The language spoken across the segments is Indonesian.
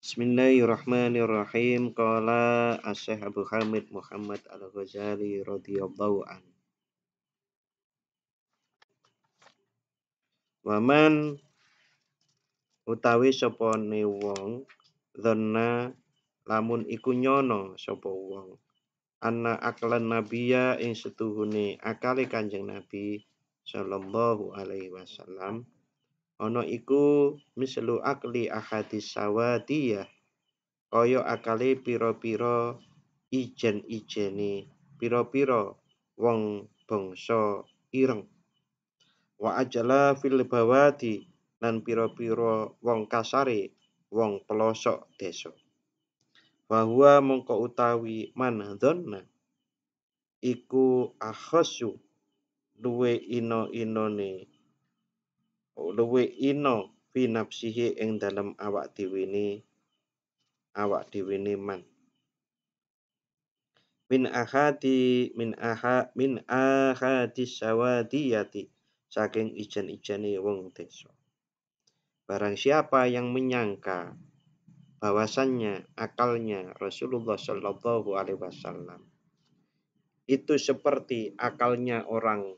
Bismillahirrahmanirrahim. Qala Asy-Syaikh Abu Hamid Muhammad Al-Ghazali radhiyallahu anhu. Waman utawi sapane wong dzanna lamun iku nyono sapa wong anna aklan nabiya ing setuhune akale Kanjeng Nabi sallallahu alaihi wasallam ana iku mislu akli ahadis sawadiyah kaya akale pira-pira ijen-ijene pira-pira wong bangsa ireng wa ajala fil bawadi lan pira-pira wong kasare wong pelosok desa bahwa mongko utawi manadzonna iku akhasu luwe ino fi nafsihi ing dalem awak dhewe man min ahadis sawadiyati saking ijen-ijene wong desa. Barang siapa yang menyangka bahwasannya akalnya Rasulullah Shallallahu Alaihi Wasallam itu seperti akalnya orang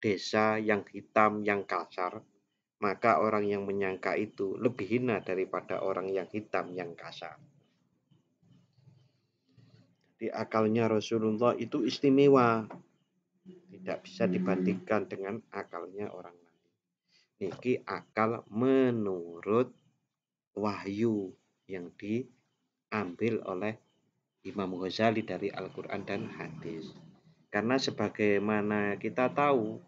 desa yang hitam, yang kasar, maka orang yang menyangka itu lebih hina daripada orang yang hitam, yang kasar. Di akalnya Rasulullah itu istimewa, tidak bisa dibandingkan dengan akalnya orang lain. Niki akal menurut wahyu yang diambil oleh Imam Ghazali dari Al-Quran dan hadis. Karena sebagaimana kita tahu,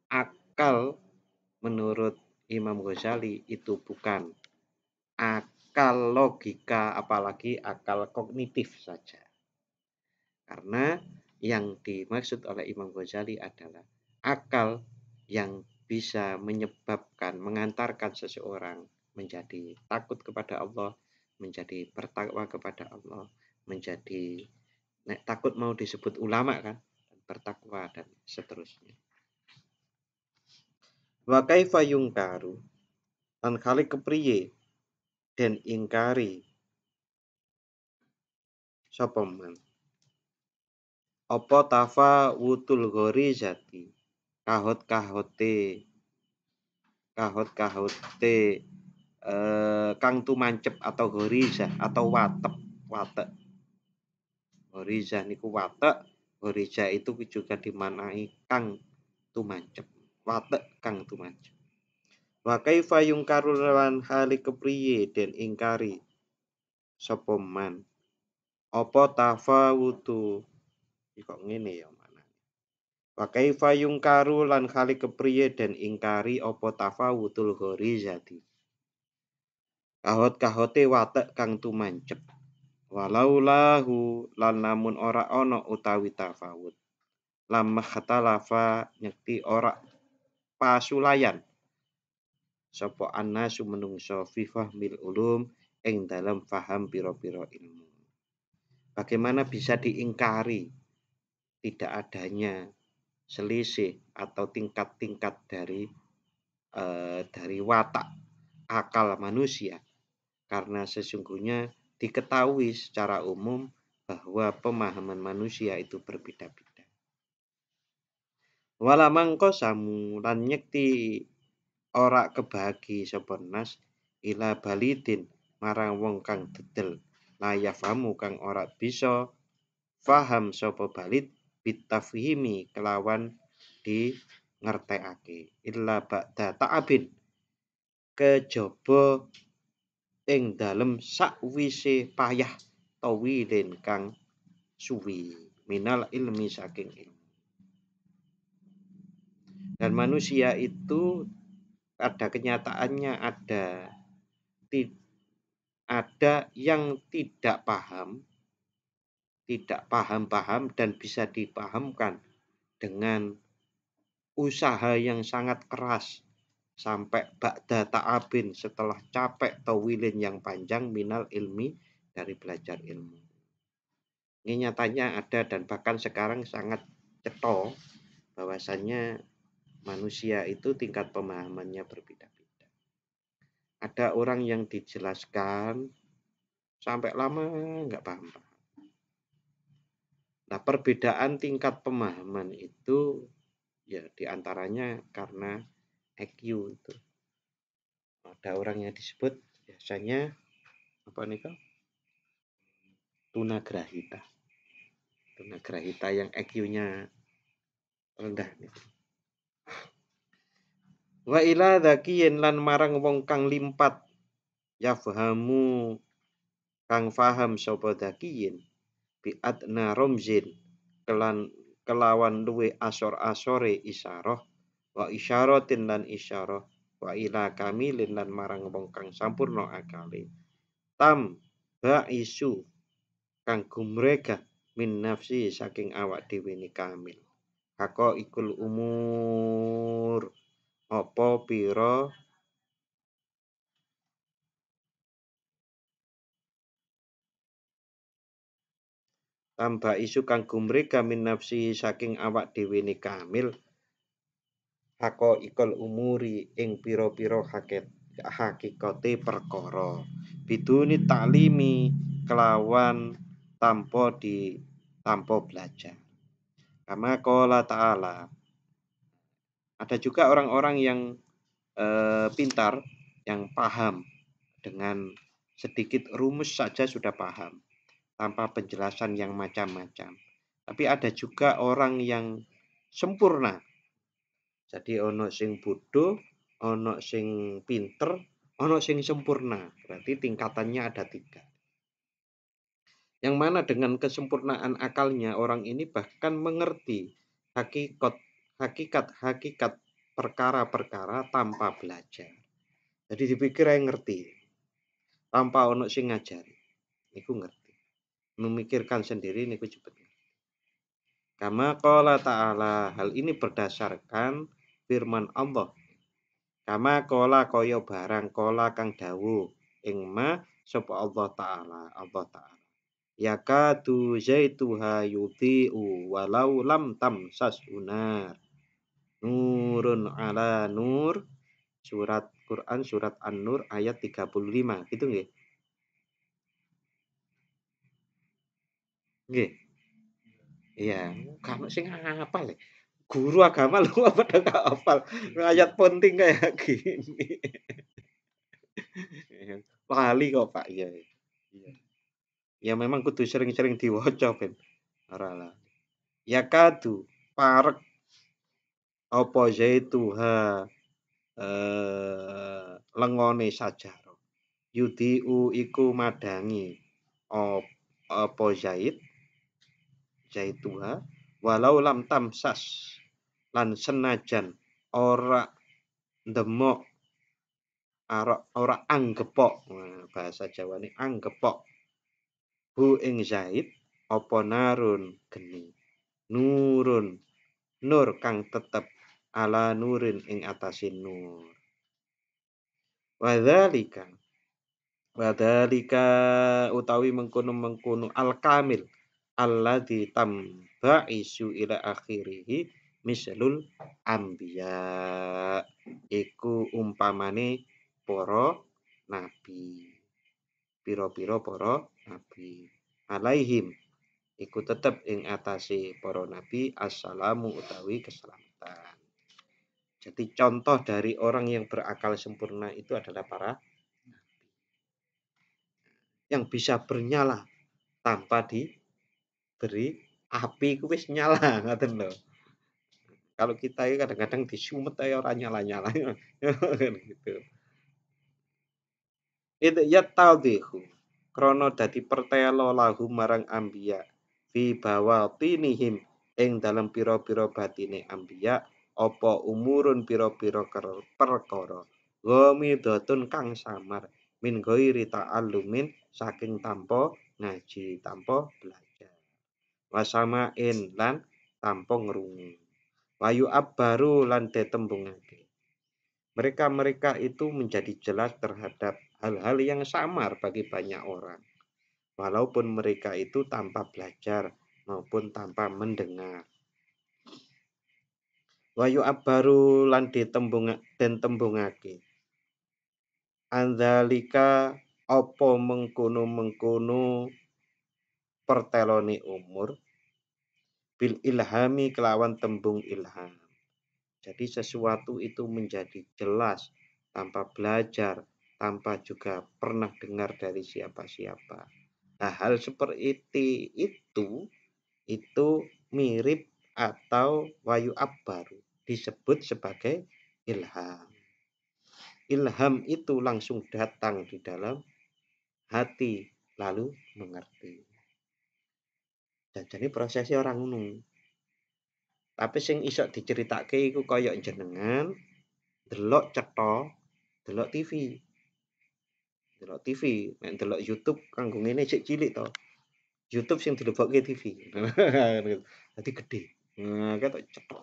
akal menurut Imam Ghazali itu bukan akal logika, apalagi akal kognitif saja. Karena yang dimaksud oleh Imam Ghazali adalah akal yang bisa menyebabkan, mengantarkan seseorang menjadi takut kepada Allah, menjadi bertakwa kepada Allah, menjadi takut mau disebut ulama kan, bertakwa dan seterusnya. Wa kaifa yungkaru lan kali kepriye den ingkari sapa man apa tafa wutul ghorizati kahot-kahote kang tumancep atau ghorizah atau watek. Ghorizah niku watek, ghorizah itu juga dimanai kang tumancep, watek kang tumancep. Wa kaifa yungkaru lan hali kepriye den ingkari sapa man apa tafawutu kok ngene ya mana. Wa kaifa yungkaru lan hali kepriye den ingkari apa tafawutul ghorizati kahot-kahote watek kang tumancep walau lahu lan namun ora ana utawi tafawut lam khatalafa nyekti ora pasulayan sapa annasu menungso fi fahmil ulum ing dalam faham pira-pira ilmu. Bagaimana bisa diingkari tidak adanya selisih atau tingkat-tingkat dari watak akal manusia, karena sesungguhnya diketahui secara umum bahwa pemahaman manusia itu berbeda-beda. Wala mangko samu lan nyekti ora kebagi sapa nas ila balidin marang wong kang dedel layafamu kang ora bisa faham sapa balid bitafhimi kelawan di ngertekake illa ba'da ta'abin kejaba ing dalem sakwise payah tawilin kang suwi minal ilmi saking ilmu. Dan manusia itu pada kenyataannya ada yang tidak paham dan bisa dipahamkan dengan usaha yang sangat keras sampai ba'da ta'abin setelah capek tawilin yang panjang minal ilmi dari belajar ilmu. Ini nyatanya ada dan bahkan sekarang sangat cetha bahwasannya manusia itu tingkat pemahamannya berbeda-beda. Ada orang yang dijelaskan sampai lama nggak paham. Nah, perbedaan tingkat pemahaman itu ya diantaranya karena EQ itu. Ada orang yang disebut biasanya apa nih kak? Tunagrahita. Tunagrahita yang EQ-nya rendah. Wa ila dzakiyin lan marang wong kang limpat yafhamu kang faham sapa dzakiyin bi adna romzin kelawan luwe asor-asore isyarah wa isyaratin lan isyarah wa ila kamilin lan marang wong kang sampurna akale tam isu kang gumrega min nafsi saking awak dhewe ni kamil hako ikul umur apa pira tambah isu kang gumrega min nafsi saking awak dhewe ni kamil hako ikul umuri ing pira-pira hakikate perkara biduni taklimi kelawan tanpa belajar. Kama qala ta'ala. Ada juga orang-orang yang pintar yang paham dengan sedikit rumus saja sudah paham tanpa penjelasan yang macam-macam. Tapi ada juga orang yang sempurna. Jadi ono sing bodoh, ono sing pinter, ono sing sempurna. Berarti tingkatannya ada 3. Yang mana dengan kesempurnaan akalnya orang ini bahkan mengerti hakikat perkara-perkara tanpa belajar. Jadi dipikir yang ngerti tanpa ono sing ngajari. Niku ngerti. Memikirkan sendiri niku cepet. Kama qala ta'ala, hal ini berdasarkan firman Allah. Kama qala kaya barang qala kang dawuh ing ma sapa Allah Ta'ala. Yakadu zaituha yudhi'u walau lam tamsas unar. Nurun ala nur. Surat Quran surat An-Nur ayat 35. Gitu nggih? Nggih. Iya, kamu sing hafal. Guru agama lu apa gak hafal ayat penting kayak gini. Lali kok Pak ya. Iya. Ya memang kudu sering-sering diwaca ben ora lah. Ya kadu parek apa zaituha lengone sajaro. Yudiu iku madangi apa zaituha walau lam tamsas lan senajan ora ndemok ora anggepok bahasa Jawane anggepok hu ing zait apa narun geni nurun nur kang tetep ala nurin ing atasin nur wadzalika utawi mengkono al kamil alladzi tambaisu ila akhirih mislul anbiya iku umpamane para nabi pira-pira para nabi alaihim iku tetep ing atase para nabi assalamu utawi keselamatan. Jadi contoh dari orang yang berakal sempurna itu adalah para yang bisa bernyala tanpa diberi api ku wis nyala ngoten lho. Kalau kita ini kadang-kadang disumet ae ora nyala-nyala gitu. Itu ya taudihu krana dadi pertelo lahu marang ambiya fi bawatinihim ing dalam pira-pira batine ambiya apa umurun pira-pira perkara ghamidhatun kang samar min ghairi ta'allumin saking tanpa ngaji tanpa belajar wasamain lan tanpa ngrungu wayu abbaru lan detembungake mereka itu menjadi jelas terhadap hal-hal yang samar bagi banyak orang walaupun mereka itu tanpa belajar maupun tanpa mendengar wayu abbaru lan den tembungake Andalika apa mengkono-mengkono pertelone umur bil ilhami kelawan tembung ilham. Jadi sesuatu itu menjadi jelas tanpa belajar, tanpa juga pernah dengar dari siapa-siapa. Nah, hal seperti itu mirip atau wayu abbaru disebut sebagai ilham. Ilham itu langsung datang di dalam hati lalu mengerti. Dan jadi prosesnya orang ngono. Tapi sing iso diceritake iku kaya jenengan delok cetha, delok TV. Delok TV, nek delok YouTube kanggo ngene sik cilik to. YouTube sing dilebokke TV. Dadi gede. Nah, ketok cetha.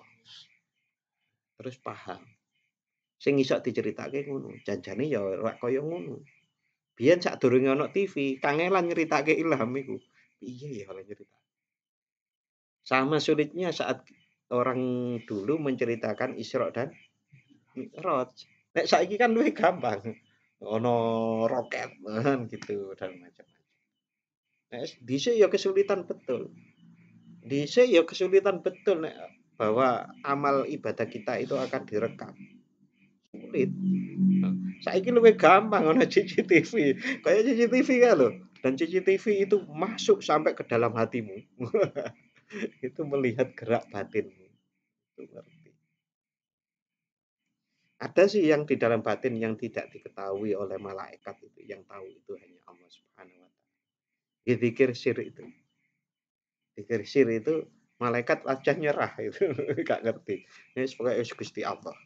Terus paham. Sing iso diceritake ngono. Janjane ya ora kaya ngono. Biyen sadurunge ana TV, kangelan nyritake ilham iku. Piye ya oleh nyritake. Sama sulitnya saat orang dulu menceritakan Isra dan Mi'raj. Nek saiki kan luwih gampang. Ono roket kan gitu dan macam-macam. Nek dhisik ya kesulitan betul. Dhisik ya kesulitan betul nek bahwa amal ibadah kita itu akan direkam. Sulit. Saiki luwih gampang ono CCTV. Kayak CCTV kan lho. Dan CCTV itu masuk sampai ke dalam hatimu. Itu melihat gerak batinmu. Itu ngerti. Ada sih yang di dalam batin yang tidak diketahui oleh malaikat itu, yang tahu itu hanya Allah Subhanahu wa taala. Ya, zikir sir itu. Zikir sir itu malaikat wajah nyerah itu, gak ngerti. Ini sebagai Gusti Allah.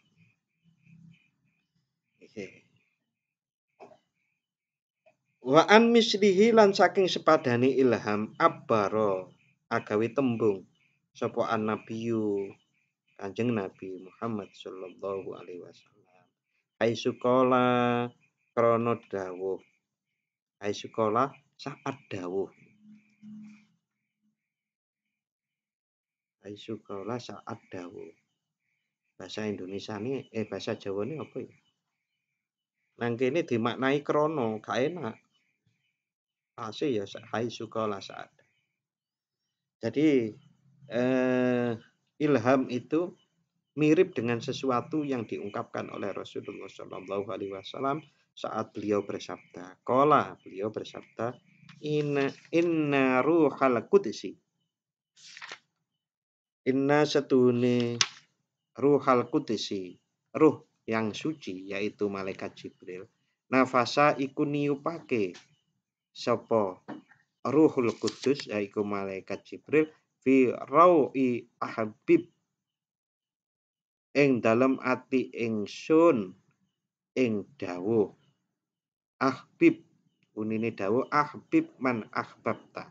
Wa an mislihi lan saking sepadane ilham abbaro agawe tembung sapa an nabiyyu Kanjeng Nabi Muhammad sallallahu alaihi wasallam. Ai sukola krana dawuh. Ai sukola saat dawuh. Ai sukola saat dawuh. Bahasa Indonesia ini bahasa Jawa ini apa ya? Nang kene dimaknai krana, gak enak. Asih ya hai sukola saat. Jadi ilham itu mirip dengan sesuatu yang diungkapkan oleh Rasulullah Shallallahu Alaihi Wasallam saat beliau bersabda. Qala beliau bersabda, inna ruhal qudsi. Inna setune ruhal qudsi, ruh yang suci yaitu malaikat Jibril. Nafasa iku niupake sapa Ruhul Qudus yaiku malaikat Jibril fi raui ahbib ing dalem ati ingsun ing dawuh ahbib unine dawuh ahbib man ahbabta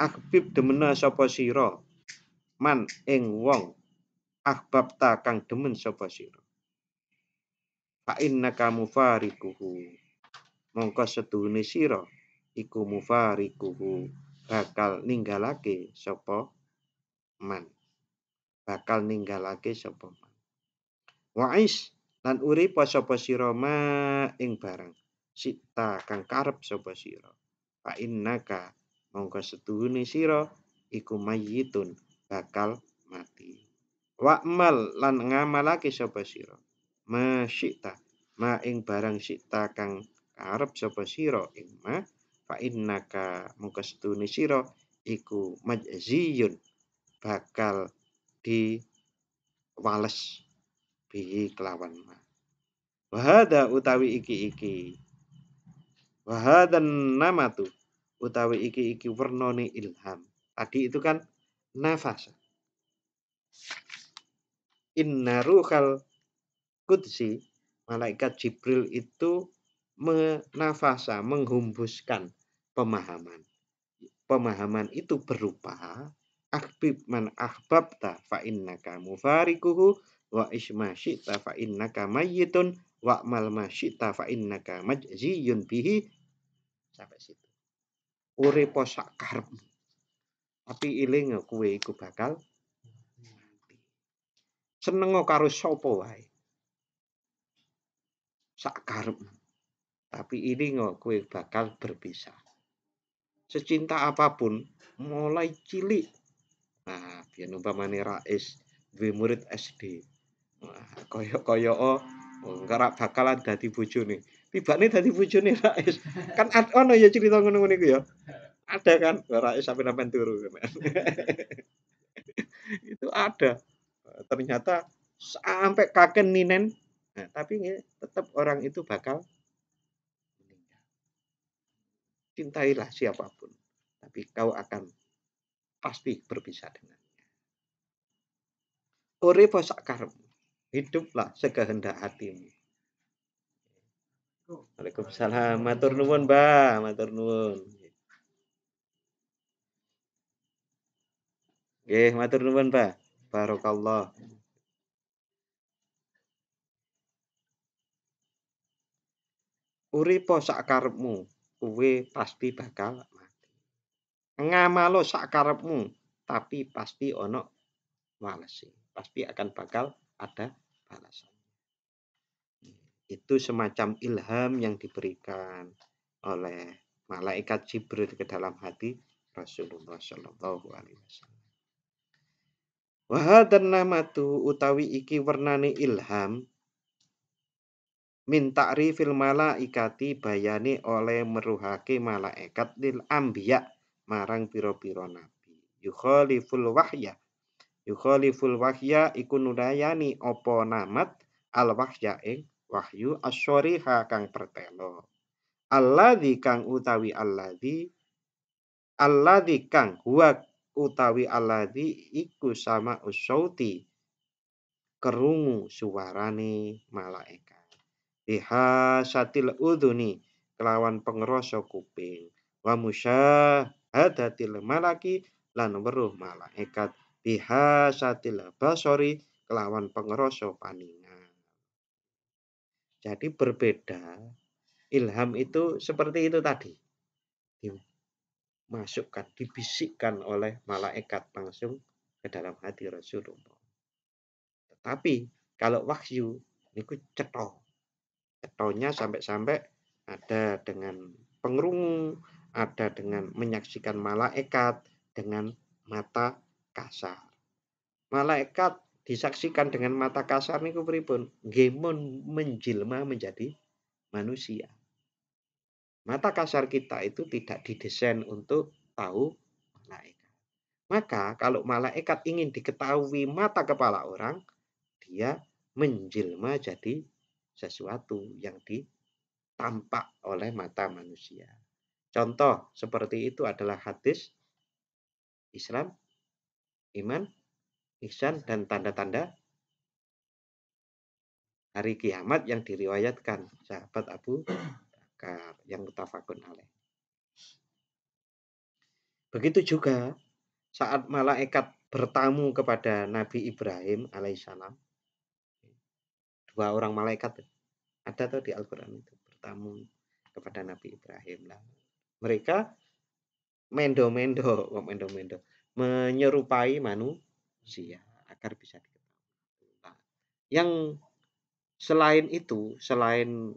ahbib demena sapa sira man ing wong ahbabta kang demen sapa sira fa innaka mufarikuhu mongko setuhune sira iku mufarikuhu bakal ninggalake sapa man bakal ninggalake sapa man wa'is lan uripa sapa sira ma ing barang sita kang karep sapa sira fa innaka mongko setuhune sira iku mayyitun bakal mati wa'mal lan ngamalake sapa sira ma sita ma ing barang sita kang karep sapa sira ing ma fa innaka mongko setuhune sira iku majziyun bakal diwales bihi kelawan ma wahada utawi iki wahadan namatu utawi iki wernane ilham tadi itu kan nafas inna ruhal qudsi malaikat Jibril itu menafasa menghembuskan pemahaman itu berupa ahbib man ahbabta fa innaka mufarikuhu wa isma syi'ta fa innaka mayyitun wa mal ma syi'ta fa innaka majziyun bihi sampai situ. Urip sak karepmu. Tapi iling kowe iku bakal mati. Seneng karo sapa wae. sakarepmu. Tapi ini kowe bakal berpisah. Secinta apapun, mulai cilik. Nah, biyen umpamane Rais duwe murid SD. Wah, koyo enggak bakalan dadi bojone. Tibane dadi bojone Rais. Kan ono ya cerita ngono-ngono iku ya. Ada kan, Rais sampai sampean turu. Itu ada. Ternyata sampai kakek ninen. Nah, tapi tetap orang itu bakal meninggal. Cintailah siapapun, tapi kau akan pasti berpisah dengannya. Urip sakarepmu. Hiduplah sekehendak hatimu. Waalaikumsalam. Matur nuwun, Mbah. Matur nuwun. Nggih, matur nuwun, Mbah. Barakallah. Uripa sakarepmu, kowe pasti bakal mati. Ngamalo sakarepmu, tapi pasti ono walese. Pasti akan bakal ada balasan. Itu semacam ilham yang diberikan oleh malaikat Jibril ke dalam hati Rasulullah Shallallahu Alaihi Wasallam. Wahadan namatu utawi iki wernane ilham min ta'rifil malaikati bayane oleh meruhake malaikat lil ambiya marang pira-pira nabi. Yukhaliful wahya iku nudayani apa namat al wahya ing wahyu asyoriha kang pertelo. Alladzi kang utawi alladzi kang huwa utawi alladzi iku sama usauti kerungu suarane malaikat. Biha satil udhuni kelawan pengrasa kuping. Wa musyahadatil malaki lan weruh malaikat. Biha satil basori kelawan pengrasa paningan. Jadi berbeda. Ilham itu seperti itu tadi. Dimasukkan, dibisikkan oleh malaikat langsung ke dalam hati Rasulullah. Tetapi kalau wahyu itu cetha. Cethonya sampai-sampai ada dengan pengrungu, ada dengan menyaksikan malaikat dengan mata kasar. Malaikat disaksikan dengan mata kasar niku pripun? Nggih menjelma menjadi manusia. Mata kasar kita itu tidak didesain untuk tahu malaikat. Maka kalau malaikat ingin diketahui mata kepala orang, dia menjelma jadi sesuatu yang ditampak oleh mata manusia. Contoh seperti itu adalah hadis Islam, iman, ihsan, dan tanda-tanda hari kiamat yang diriwayatkan sahabat Abu Bakar yang mutafakun alaih. Begitu juga saat malaikat bertamu kepada Nabi Ibrahim alaihissalam, dua orang malaikat ada tuh di Al-Quran itu bertamu kepada Nabi Ibrahim. Nah, mereka mendo-mendo menyerupai manusia agar bisa diketahui. Nah, yang selain itu, selain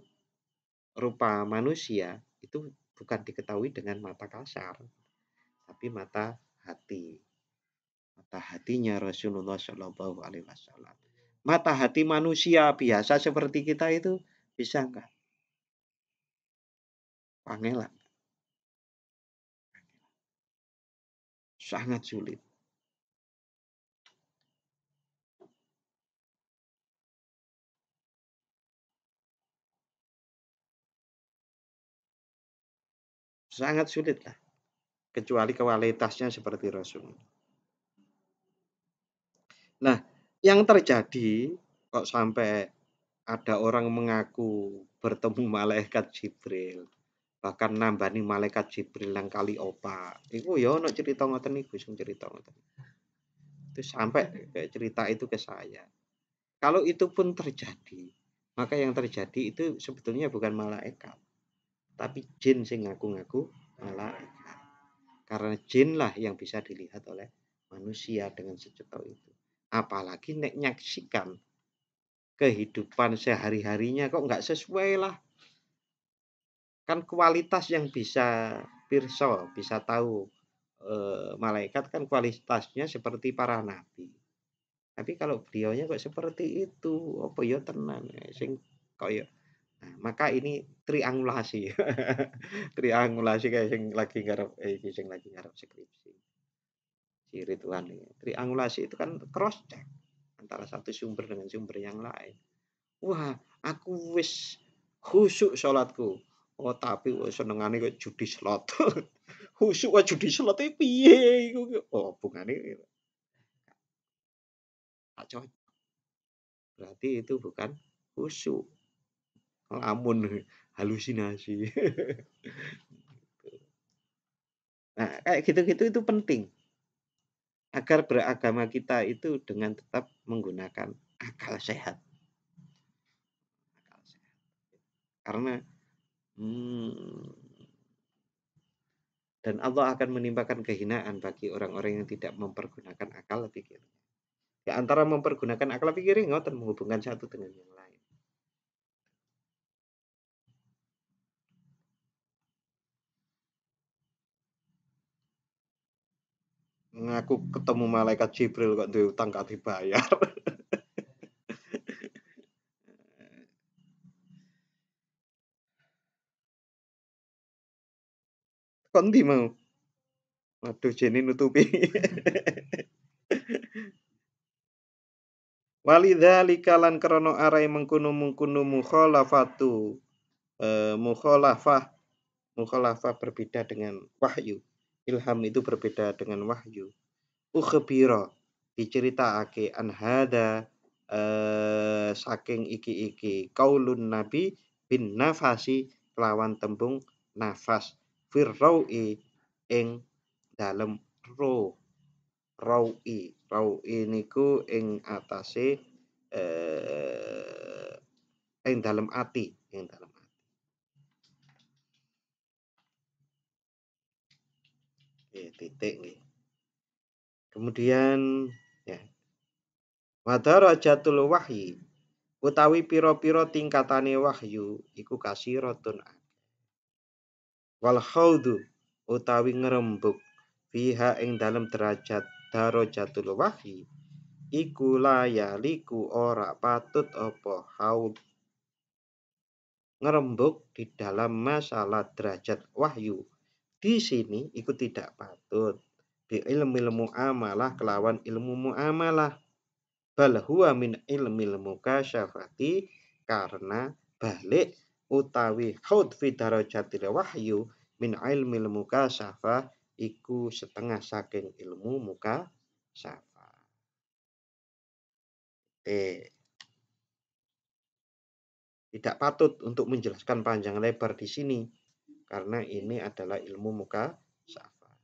rupa manusia, itu bukan diketahui dengan mata kasar, tapi mata hati. Mata hatinya Rasulullah Shallallahu Alaihi Wasallam. Mata hati manusia biasa seperti kita itu bisa enggak? Pangelan. Sangat sulit. Sangat sulit lah. Kecuali kualitasnya seperti Rasul. Nah, yang terjadi kok sampai ada orang mengaku bertemu malaikat Jibril, bahkan nambani malaikat Jibril yang kali opa. Iku ya ono cerita ngoten niku, sing cerita ngoten. Itu sampai cerita itu ke saya. Kalau itu pun terjadi, maka yang terjadi itu sebetulnya bukan malaikat, tapi jin sing ngaku-ngaku malaikat. Karena jin lah yang bisa dilihat oleh manusia dengan secetha itu. Apalagi nek nyaksikan kehidupan sehari-harinya kok nggak sesuai lah. Kan kualitas yang bisa pirsa, bisa tahu malaikat kan kualitasnya seperti para nabi. Tapi kalau beliaunya kok seperti itu, apa ya tenan sing kaya. Nah, maka ini triangulasi. Triangulasi kayak sing lagi garap iki sing lagi garap skripsi. Si Ridwan ini. Triangulasi itu kan cross check antara satu sumber dengan sumber yang lain. Wah, aku wis khusyuk salatku. Oh, tapi senengane kok judi slot. Khusyuk kok judi slot e piye iku? Oh, hubungane tak cocok. Berarti itu bukan khusyuk, lamun halusinasi. Nah, kayak gitu-gitu itu penting agar beragama kita itu dengan tetap menggunakan akal sehat. Akal sehat. Karena dan Allah akan menimpakan kehinaan bagi orang-orang yang tidak mempergunakan akal pikir. Di antara mempergunakan akal pikir ngoten menghubungkan satu dengan yang lain. Ngaku ketemu malaikat Jibril kok duwe utang gak dibayar. Kon ndi mau? Waduh jene nutupi. Walidzalika lan krana arai mengkono-mengkono mukhalafah berbeda dengan wahyu. Ilham itu berbeda dengan wahyu. Ukhbira diceritakake an hada saking iki kaulun nabi bin nafasi kelawan tembung nafas firraui ing dalem raui niku ing atase ing dalem ati titik nggih. Kemudian ya wadarajatul wahyi utawi pira-pira tingkatane wahyu iku kasiratun wal khaudu utawi ngrembug fiha ing dalem derajat darajatul wahyi iku layaliku ora patut apa haud ngerembug di dalam masalah derajat wahyu di sini iku tidak patut bi ilmu amalah kelawan ilmu muamalah bal huwa min ilmil mukasyafati karena balik utawi haud fi darajatil wahyu min ilmil mukasyafah iku setengah saking ilmu mukasyafah. Tidak patut untuk menjelaskan panjang lebar di sini karena ini adalah ilmu mukasyafah.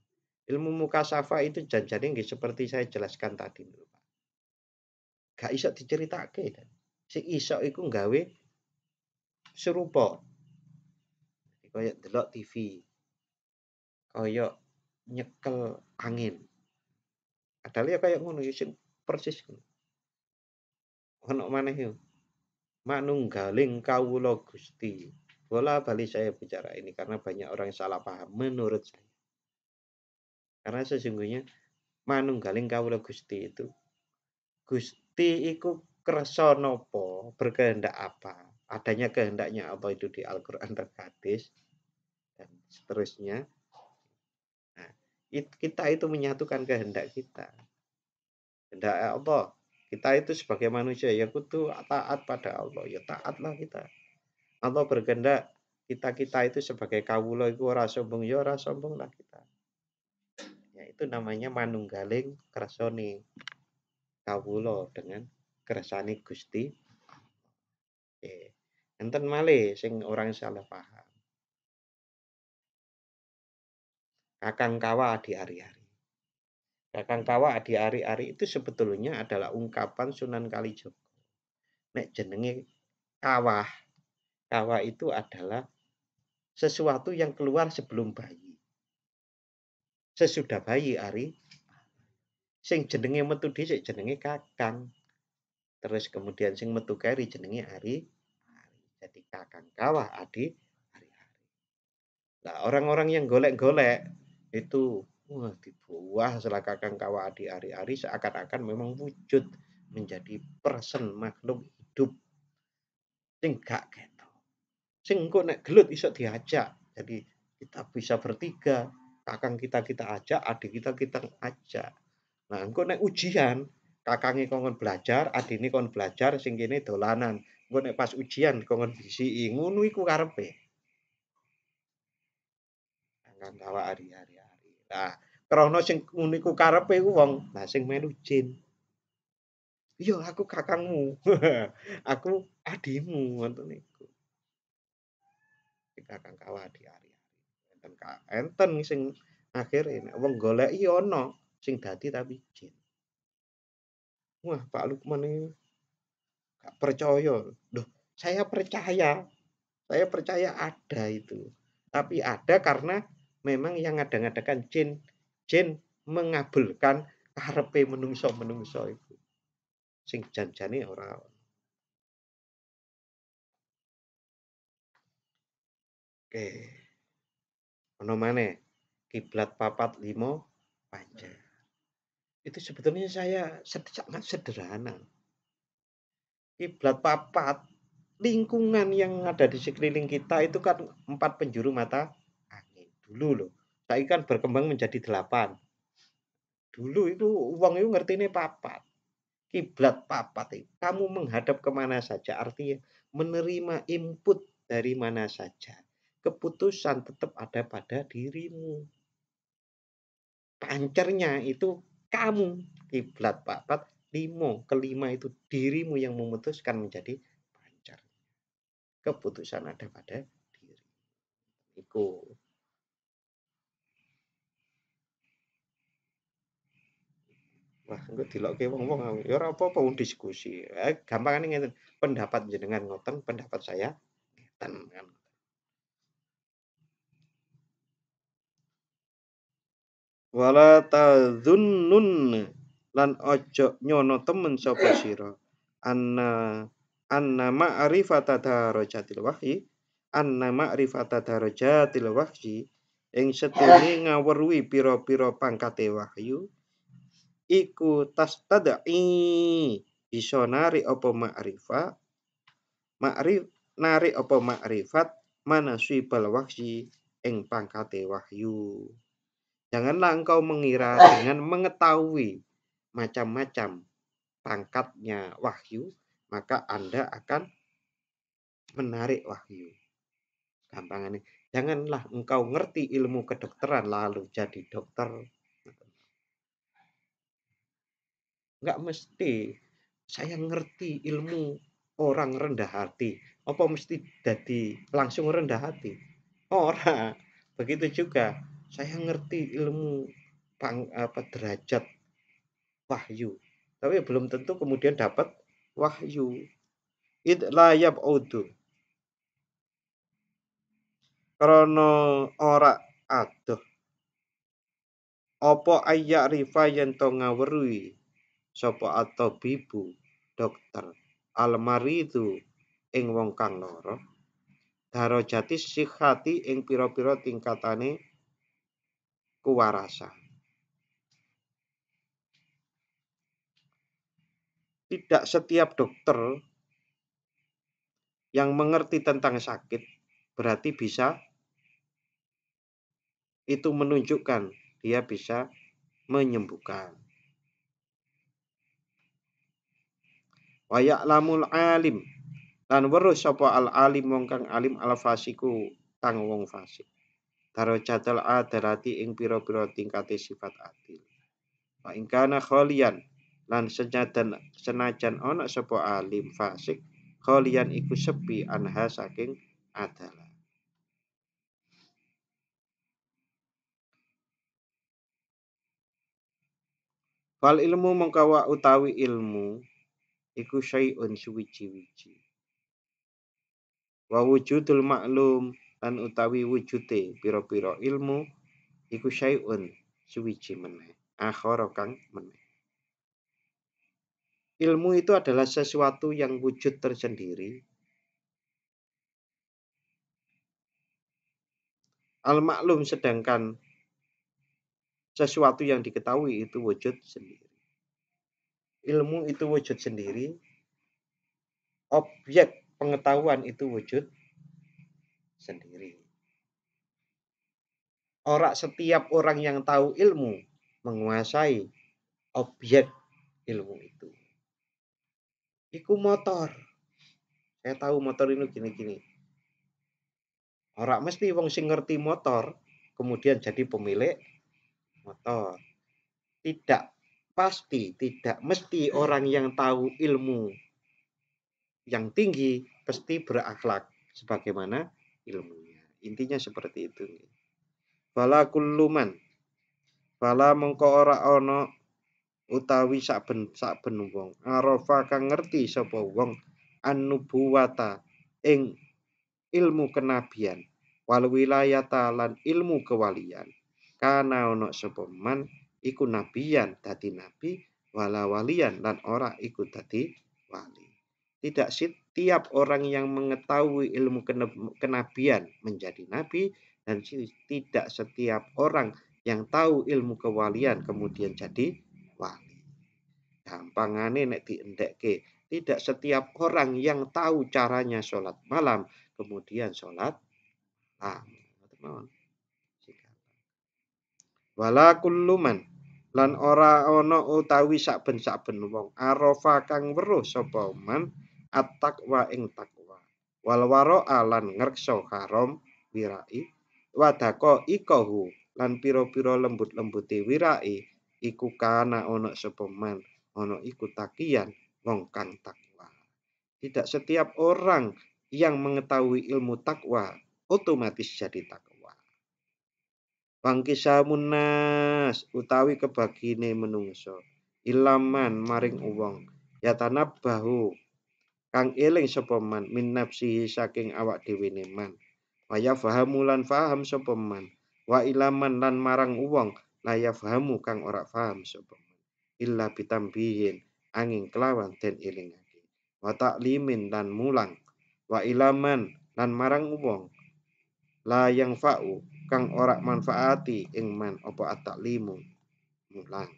Ilmu mukasyafah itu janjane nggih seperti saya jelaskan tadi. Gak iso diceritake. Sing iso iku nggawe serupa. Kayak delok TV. Kayak nyekel angin. Padahal ya kayak ngono sing persis ngono. Ono maneh yo. Manunggaling kawula Gusti. Bola balik saya bicara ini karena banyak orang yang salah paham menurut saya. Karena sesungguhnya manunggaling kawula Gusti itu Gusti iku kersa napa, berkehendak apa. Adanya kehendaknya Allah itu di Al-Qur'an terhadis dan seterusnya. Nah, kita itu menyatukan kehendak kita. Kehendak Allah. Kita itu sebagai manusia ya kudu taat pada Allah. Ya taatlah kita. Allah berkehendak kita itu sebagai kawula iku ora sombong ya ora sombonglah kita. Ya itu namanya manunggaling kersane kawula dengan kersane Gusti. Enten malih sing orang salah paham. Kakang Kawa di ari-ari. Kakang Kawa di ari-ari itu sebetulnya adalah ungkapan Sunan Kalijaga. Nek jenenge kawah. Kawah itu adalah sesuatu yang keluar sebelum bayi. Sesudah bayi ari sing jenenge metu dhisik jenenge kakang. Terus kemudian sing metu keri jenenge ari. Jadi kakang kawah adi ari-ari. Nah, orang-orang yang golek-golek itu wah dibuah setelah kakang kawah adi ari-ari seakan-akan memang wujud menjadi person makhluk hidup sing gak ketok. Sing engko nek gelut iso diajak. Jadi kita bisa bertiga, kakang kita ajak, adik kita ajak. Nah, engko nek ujian, kakange kongkon belajar, adine kon belajar, sing kene dolanan. Engko nek pas ujian kongkon bisiki, ngono iku karepe. Kakang kawah ari-ari. Nah, krana sing ngono iku karepe ku wong, nah sing melu jin. Iya, aku kakangmu. Aku adimu ngoten niku. Kakang kawah ari-ari. Enten sing akhire nek wong goleki ana sing dadi tapi jin. Wah, Pak Lukman ini gak percaya. Loh, saya percaya. Saya percaya ada itu. Tapi ada karena memang yang ngada-ngadakan jin. Jin mengabulkan karepe menungso-menungso itu. Sing janjane ora. Oke. Ono maneh. Kiblat papat limo panjang. Itu sebetulnya saya sangat sederhana. Kiblat papat, lingkungan yang ada di sekeliling kita itu kan 4 penjuru mata angin. Dulu loh. Saiki kan berkembang menjadi 8. Dulu itu uang itu ngertine papat. Kiblat papat itu. Kamu menghadap kemana saja. Artinya menerima input dari mana saja. Keputusan tetap ada pada dirimu. Pancernya itu kamu. Kiblat papat, limo. Kelima itu dirimu yang memutuskan menjadi pancer. Keputusan ada pada diri. Iku. Wah, engko dilokke wong-wong aku. Ya ora apa-apa wong diskusi. Gampangane ngeten. Pendapat jenengan ngoten, pendapat saya ngeten kan. Wala tadzunnun lan ojo nyono temen sapa sira. Anna anna ma'rifata darajatil wahyi, anna ma'rifata darajatil wahyi ing sedene ngaweruhi pira-pira pangkate wahyu iku tastad'i bisa narik apa makrifat manasibal wahyi ing pangkate wahyu. Janganlah engkau mengira dengan mengetahui macam-macam pangkatnya wahyu, maka Anda akan menarik wahyu. Gampangannya, janganlah engkau ngerti ilmu kedokteran lalu jadi dokter. Enggak mesti. Saya ngerti ilmu orang rendah hati. Apa mesti jadi langsung rendah hati? Ora. Begitu juga saya ngerti ilmu derajat wahyu. Tapi belum tentu kemudian dapat wahyu. Id la yab'udu. Krana ora adoh. Apa ayya rifa yen to ngaweruhi sapa bibu dokter almaridu ing wong kang lara. Darajati sihati ing pira-pira tingkatane kuwarasan. Tidak setiap dokter yang mengerti tentang sakit berarti bisa itu menunjukkan dia bisa menyembuhkan. Wa ya'lamul alim lan weruh sapa al alim wong kang alim al fasiku kang wong fasik. Darajatul adalati ing pira-pira tingkate sifat adil. Wa ing kana kholian lan senajan ana sapa alim fasik kholian iku sepi anha saking adalah. Fal ilmu mengkawa utawi ilmu iku syai'un suwiji-wiji. Wa wujudul maklum lan utawi wujude pira-pira ilmu iku syai'un suwiji meneh. Akhara kang meneh. ilmu itu adalah sesuatu yang wujud tersendiri. Al-maklum sedangkan sesuatu yang diketahui itu wujud sendiri. Ilmu itu wujud sendiri. Objek pengetahuan itu wujud sendiri. Setiap orang yang tahu ilmu menguasai objek ilmu itu. Iku motor. Saya tahu motor ini gini-gini. Orang mesti wong sing ngerti motor kemudian jadi pemilik motor. Tidak pasti, tidak mesti orang yang tahu ilmu yang tinggi pasti berakhlak sebagaimana ilmunya. Intinya seperti itu. Fala kulluman. Fala mengko ora ana utawi saben wong arafa kang ngerti sapa wong an-nubuwata ing ilmu kenabian wal wilayata lan ilmu kewalian kana ono sapa man iku nabiyan dadi nabi wala walian lan ora iku dadi wali. Tidak setiap orang yang mengetahui ilmu kenabian menjadi nabi dan tidak setiap orang yang tahu ilmu kewalian kemudian jadi wali. Gampangane nek diendekke, tidak setiap orang yang tahu caranya sholat malam kemudian sholat malam. Wala kulluman lan ora ana utawi saben-saben wong arafa kang weruh sapa man at-taqwa ing takwa. Wal wara'a lan ngreksa haram wirai wadako ikahu lan pira-pira lembut-lembute wirai iku kana ana sapa man ana iku takian wong kang takwa. Tidak setiap orang yang mengetahui ilmu takwa otomatis jadi takwa. Wangkisamun nas utawi kebagine menungso ilaman maring wong yatanabbahu kang eling sapa man min nafsihi saking awak dhewe man waya fahamulan faham sapa man wa ilaman lan marang wong laya fahamu kang ora faham sapa man illa bitambihin angin kelawan den elingake wa taklimin lan mulang wa ilaman lan marang wong la yang fa'u kang ora manfaati ing man apa at-taklimu mulang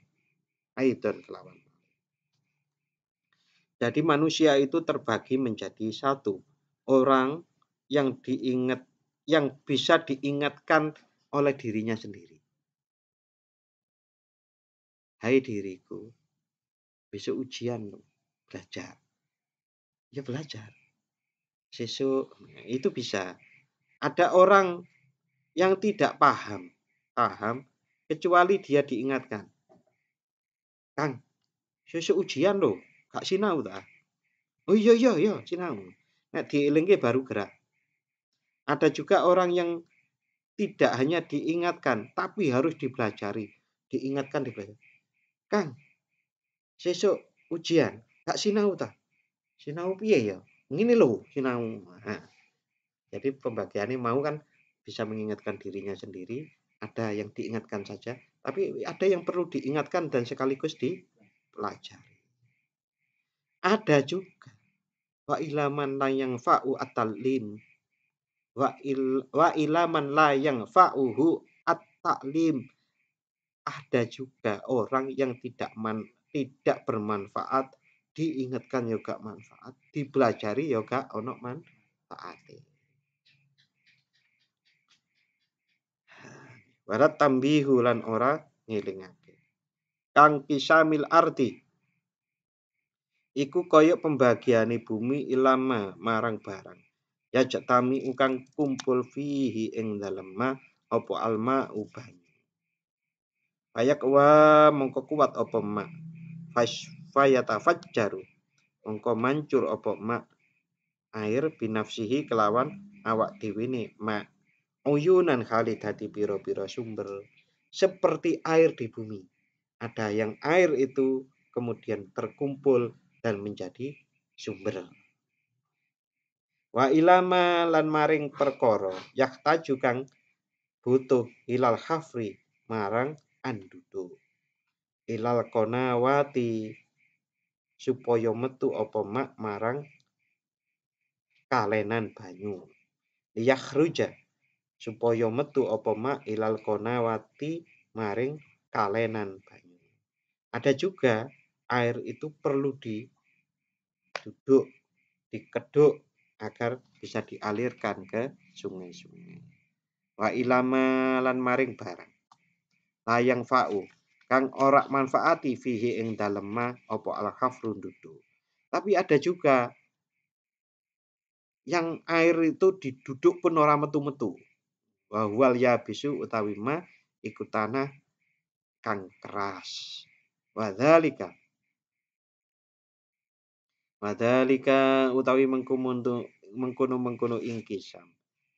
aidan kelawan. Jadi manusia itu terbagi menjadi satu orang yang bisa diingatkan oleh dirinya sendiri. Hai diriku, besok ujian loh, belajar. Ya belajar. Sesuk itu bisa. Ada orang yang tidak paham kecuali dia diingatkan. Kang, sesuk ujian loh, gak sinau ta? Oh iya sinau. Nek dielingke baru gerak. Ada juga orang yang tidak hanya diingatkan tapi harus dipelajari. Diingatkan dipelajari. Kang, sesuk ujian, gak sinau ta? Sinau piye ya? Ngene lho sinau. Nah, jadi pembagiannya mau kan bisa mengingatkan dirinya sendiri, ada yang diingatkan saja, tapi ada yang perlu diingatkan dan sekaligus dipelajari. Ada juga wa ilaman la yang fa'u at-talim wa ilaman la yang fa'uhu at-taklim. Ada juga orang yang tidak bermanfaat, diingatkan juga manfaat, dipelajari juga ono manfaate. Warat tambihu lan ora ngelingake. Kang kisamil arti iku koyok pembagiane bumi ilama marang barang. Ya jatami ukang kumpul fihi ing dalem ma apa alma banyu. Ayak wa mongko kuat apa ma. Fayata fajjaru mongko mancur apa ma air binafsihi kelawan awak dhewe ne ma. Uyunan kali dadi pira-pira sumber seperti air di bumi. Ada yang air itu kemudian terkumpul dan menjadi sumber. Wa ilama lan maring perkara yahtaju kang butuh ilal khafri marang andudu ilal konawati supaya metu apa mak marang kalenan banyu. Yakhruja supaya metu apa mak ilal konawati maring kalenan banyu. Ada juga air itu perlu diduduk, dikeduk agar bisa dialirkan ke sungai-sungai. Wa ilama lan maring barang layang fa'u kang ora manfaati fihi ing dalem ma apa al khafru duduk. Tapi ada juga yang air itu diduduk pun ora metu-metu. Wa huwal yabisu utawi ma iku tanah kang keras. Wadzalika utawi mengkono ingkisam.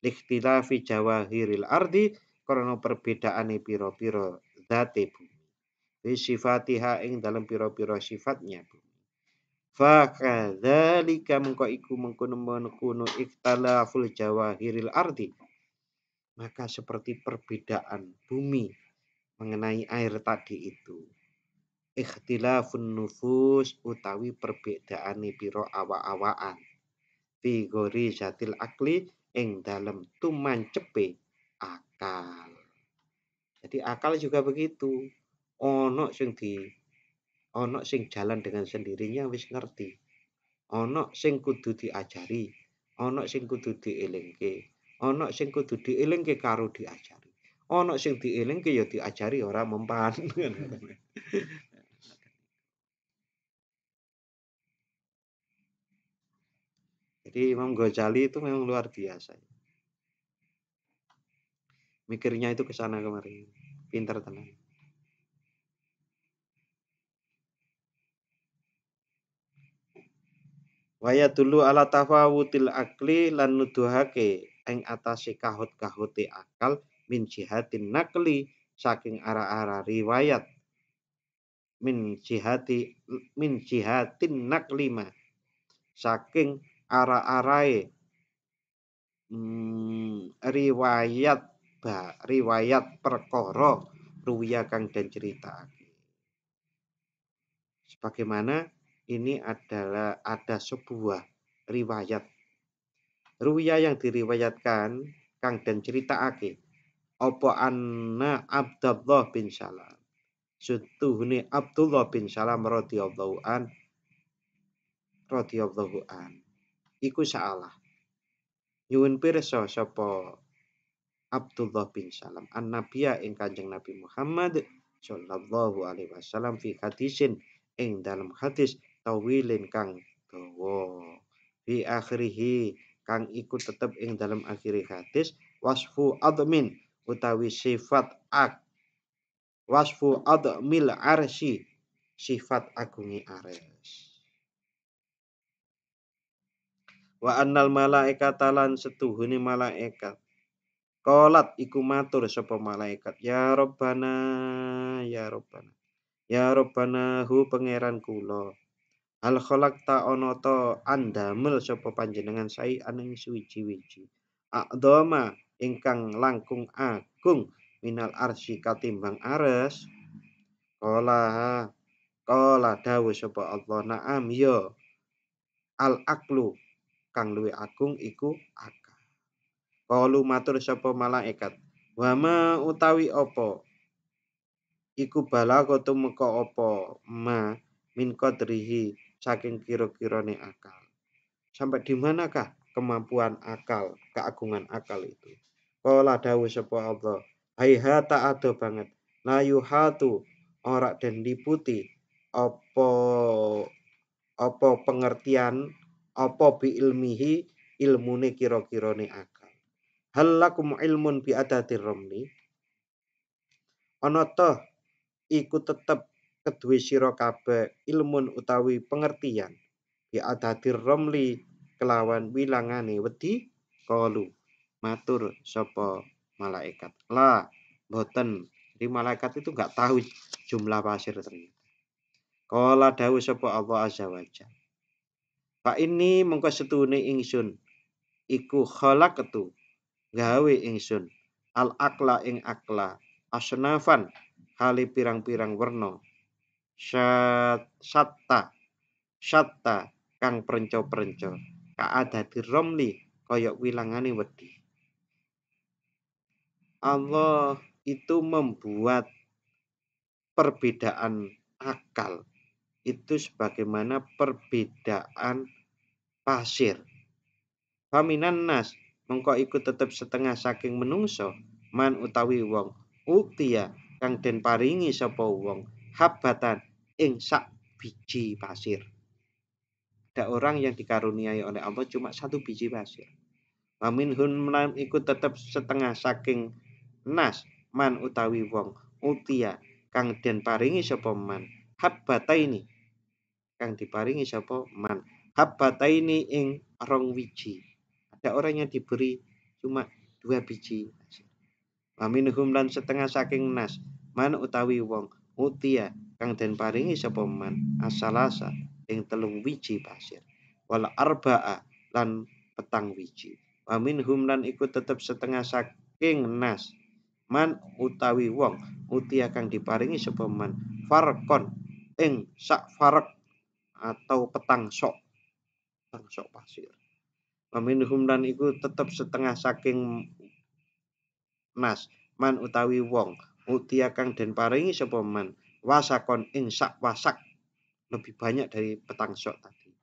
Likhtilafi jawahiril ardi karena perbedaane pira-pira zate bumi. Fi sifatiha ing dalam pira-pira sifatnya bumi. Fa kadzalika mengkono ikhtilaful jawahiril ardi. Maka seperti perbedaan bumi mengenai air tadi itu. Ikhtilafun nufus utawi perbedaane pira awa-awaan. Fi ghorizatil akli ing dalem tumancepe akal. Jadi akal juga begitu. Ono sing jalan dengan sendirinya wis ngerti. Ono sing kudu diajari, ono sing kudu dielingke, ono sing kudu dielingke karo diajari. Ono sing dielingke ya diajari ora mempan. Jadi Imam Ghazali itu memang luar biasa. Mikirnya itu ke sana kemari. Pintar tenang. Waya dulu ala tafawutil akli lan nuduhake ing atase kahut-kahute akal min jihatin nakli saking ara-ara riwayat min jihatin naklima saking ara-arae riwayat perkara ruwiya kang den critakake. Sebagaimana ini adalah ada sebuah riwayat ruwiya yang diriwayatkan kang den critakake apa anna Abdullah bin Salam setuhune Abdullah bin Salam radhiyallahu an iku salah nyuwun pirsa sapa Abdullah bin Salam an nabiya ing Kanjeng Nabi Muhammad sallallahu alaihi wasallam fi hadisin ing dalam hadis tawilin kang dawa fi akhirihi kang iku tetep ing dalam akhiri hadis wasfu admin utawi wasfu admil arsy sifat agungi ares. Wa annal malaikata lan setuhune malaikat qalat iku matur sapa malaikat ya Rabbana ya Rabbana hu pangeran kula al khalaqta ana ta andamel sapa panjenengan sai aning suwiji-wiji aqdama ingkang langkung agung minal arsy katimbang ares qala dawuh sapa Allah na'am ya al aklu kang luwih agung iku akal. Qalu matur sapa malaikat, wa ma utawi apa iku balago tumeka apa ma min qadrihi saking kira-kirane akal. Sampai di manakah kemampuan akal, keagungan akal itu? Qala dawuh sapa Allah, haihata ado banget, la yuhatu ora den liputi apa pengertian apa bi ilmihi ilmune kira-kirane akal. Hal lakum ilmun bi adatir romli ana toh iku tetep keduwe sira kabeh ilmun utawi pengertian bi adatir romli kelawan wilangane wedi qalu matur sapa malaikat la boten di malaikat itu enggak tahu jumlah pasir ternyata qala dawuh sapa Allah azza wajalla Pak ini mengko setune ingsun iku khalaqtu gawe ingsun al akla ing akla asnafan hale pirang-pirang werna satta syatta kang prenco-prenco kaadati romli kaya wilangane wedi. Allah itu membuat perbedaan akal itu sebagaimana perbedaan pasir. Faminan nas mengko iku tetep setengah saking menungso man utawi wong utia kang den paringi sapa wong habatan ing sak biji pasir. Ada orang yang dikaruniai oleh Allah cuma satu biji pasir. Waminhun man iku tetep setengah saking nas man utawi wong utia kang den paringi sapa man habbataini kang diparingi sapa man habbataini ing rong wiji. Ada orang yang diberi cuma 2 biji. Waminhum lan setengah saking nas man utawi wong utia kang den paringi sapa man asalasa ing 3 wiji pasir. Wala arba'a lan petang wiji. Waminhum lan iku tetep setengah saking nas man utawi wong utia kang diparingi sapa man farkon ing sak farek atau petang sok pasir. Waminhum lan iku tetep setengah saking nas man utawi wong utia kang den paringi sapa man wasakon ing sak wasak lebih banyak dari petang sok tadi.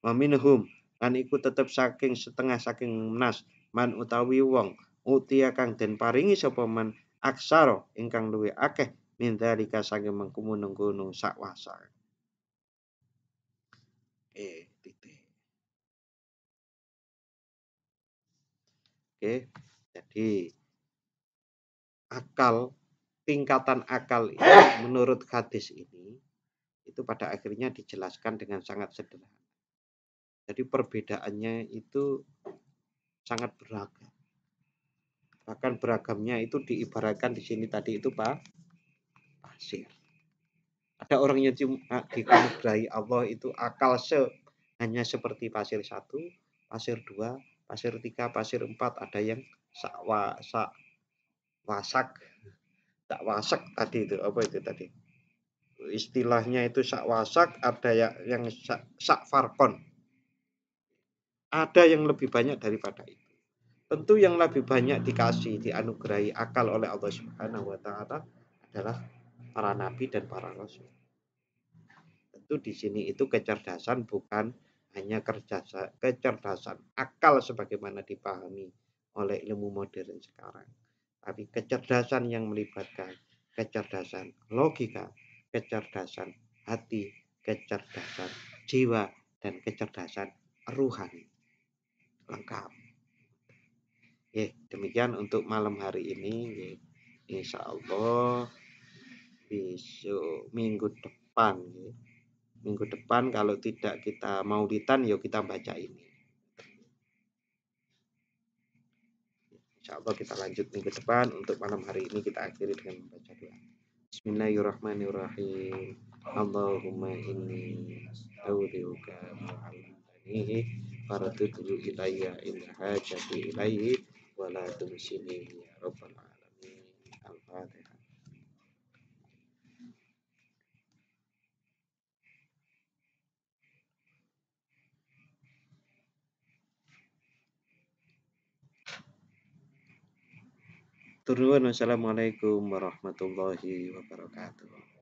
Waminhum lan iku tetep saking setengah saking nas man utawi wong utia kang den paringi sapa man aksara ingkang luwih akeh mindalika saking mengkono sak wasak. Titik. Oke, jadi akal, tingkatan akal ini menurut hadis ini itu pada akhirnya dijelaskan dengan sangat sederhana. Jadi perbedaannya itu sangat beragam. Bahkan beragamnya itu diibaratkan di sini tadi itu pasir. Ada orang yang dikaruniai Allah itu akal hanya seperti pasir 1, pasir 2, pasir 3, pasir 4, ada yang sak wasak tadi itu apa itu tadi? Istilahnya itu sak wasak, ada yang sak farkon. Ada yang lebih banyak daripada itu. Tentu yang lebih banyak dikasih, dianugerahi akal oleh Allah Subhanahu wa taala adalah para nabi dan para rasul. Tentu di sini itu kecerdasan bukan hanya kecerdasan akal sebagaimana dipahami oleh ilmu modern sekarang, tapi kecerdasan yang melibatkan kecerdasan logika, kecerdasan hati, kecerdasan jiwa, dan kecerdasan rohani. Lengkap. Demikian untuk malam hari ini. Insya Allah besok minggu depan kalau tidak kita maulidan ya kita baca ini. Insya Allah kita lanjut minggu depan. Untuk malam hari ini kita akhiri dengan membaca doa. Bismillahirrahmanirrahim. Allahumma inni astaudiuka ma'alantanihi faradudhu ilayya in hajati ilayhi wa la tumsini ya rabbal alamin. Al-Fatihah. Turun. Wassalamualaikum warahmatullahi wabarakatuh.